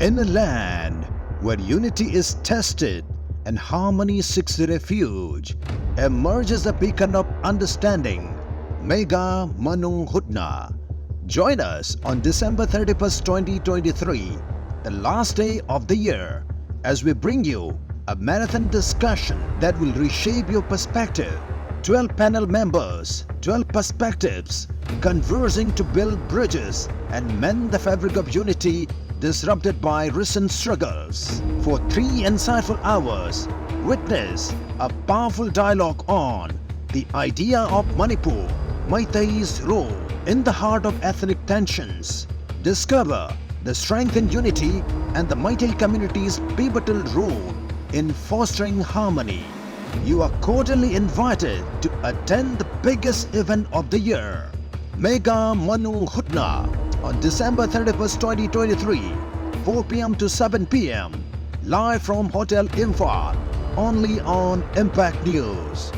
In a land where unity is tested and harmony seeks refuge, emerges a beacon of understanding, Mega Manung Hutna. Join us on December 31st, 2023, the last day of the year, as we bring you a marathon discussion that will reshape your perspective. 12 panel members, 12 perspectives, conversing to build bridges and mend the fabric of unity disrupted by recent struggles. For 3 insightful hours, witness a powerful dialogue on the idea of Manipur, Meitei's role in the heart of ethnic tensions. Discover the strength in unity and the Meitei community's pivotal role in fostering harmony. You are cordially invited to attend the biggest event of the year, Mega Manung Hutna, on December 31st, 2023, 4 p.m. to 7 p.m. live from Hotel Imphal, only on Impact News.